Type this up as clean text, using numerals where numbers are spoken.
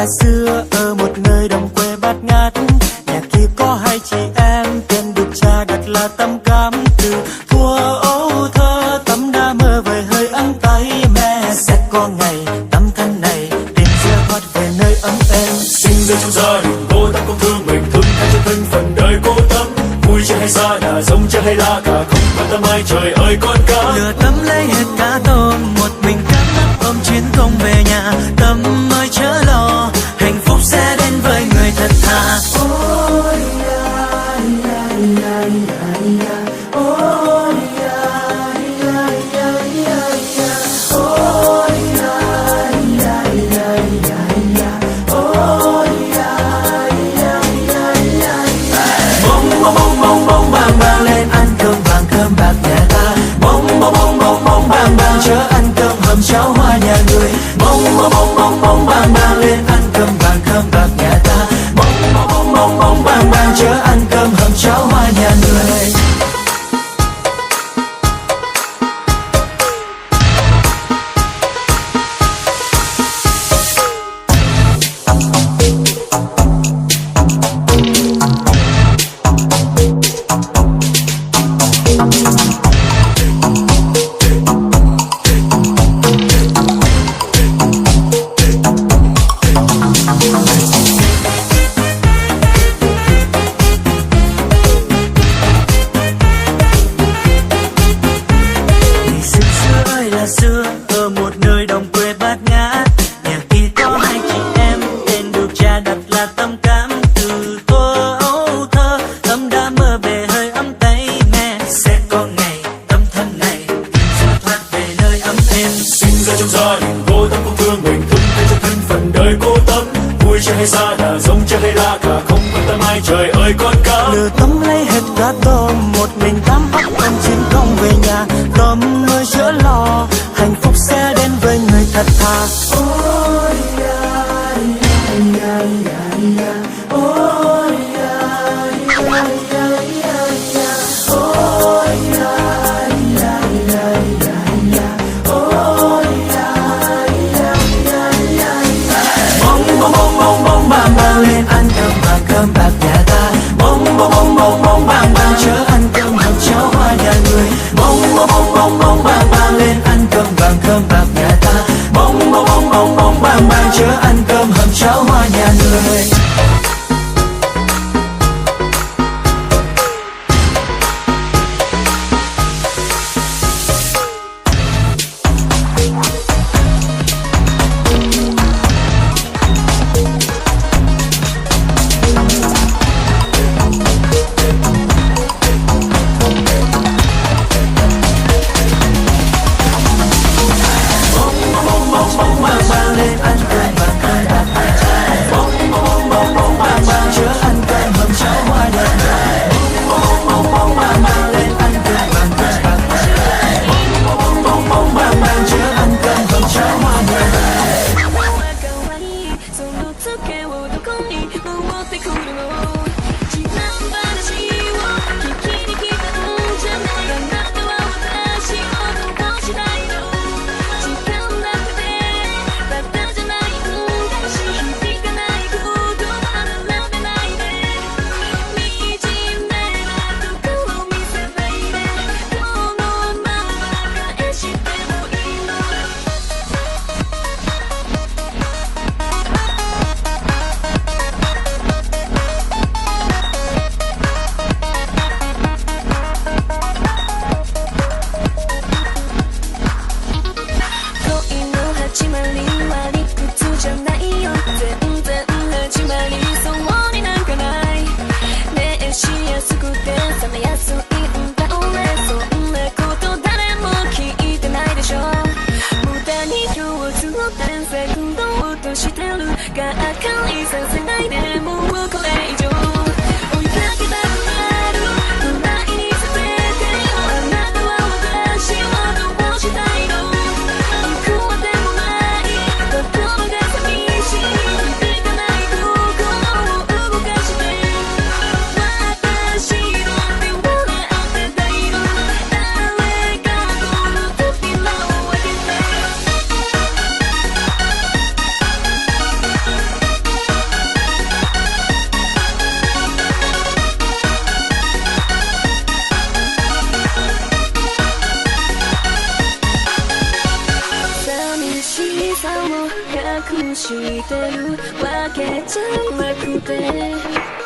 là xưa ở một nơi đồng quê bát ngát, nhà kia có hai chị em tên được cha đặt là Tâm Cám. Từ thuở ấu thơ Tâm đã mơ về hơi ấm tay mẹ, sẽ có ngày Tâm thân này tìm ra thoát về nơi ấm êm. Sinh ra trong gia đình cô Tâm cũng thương mình, thương theo cho thân phận đời cô Tâm. Vui chơi hay xa đà, giống chơi hay la cả, không quan tâm ai trời ơi con cá. Lừa Tâm lấy hết cá tôm, một mình Cám ấp ôm chuyến không về nhà. Tâm ơi chớ lo, hạnh phúc sẽ đến với người thật thà. Ôi da, da, da, da, da. Ôi da, da, da, da, da. Ôi da, da, da, da, da. Ôi da, da, da, da, da. Bông bông bông bông bông bang bang lên ăn cơm vàng cơm bạc nhà ta. Bông bông bông bông bông bang bang chớ ăn cơm hầm cháo hoa nhà người. Bông bông bông bông bông bang bang lên ăn cơm vàng cơm bạc nhà ta. Bông bông bông bông bông bang bang chớ ăn cơm hầm cháo hoa nhà người. Xưa ở một nơi đồng quê bát ngát, nhà kia có hai chị em tên được cha đặt là Tâm Cám. Từ thuở ấu thơ Tâm đã mơ về hơi ấm tay mẹ, sẽ có ngày Tâm thân này tìm ra thoát về nơi ấm êm. Sinh ra trong gia đình cô Tâm cũng thương mình, thương theo cho thân phận đời cô Tâm. Vui chơi hay xa đà, giống chơi hay la cả, không quan tâm ai trời ơi con cá. Lừa Tâm lấy hết cá tôm, một mình Cám ấp ôm chuyến không về nhà. Tâm ơi chớ lo, hạnh phúc sẽ đến với người thật thà. Ôi da, da, da, da, da. Ôi da, da, da, da, da. Ôi da, da, da, da, da. Ôi da, da, da, da, da. Bông bông bông bông bông bang bang lên ăn cơm vàng cơm bạc nhà ta. Bông bông bông bông bông bang bang chớ ăn cơm hầm cháo hoa nhà người. Bông bông bông bông bông bang bang lên ăn cơm vàng cơm bạc nhà ta. Bông bông bông bông bông bang bang chớ ăn cơm hầm cháo hoa nhà người. Bông bang bang lên ăn cơm vàng 約もしてるわけじゃなくて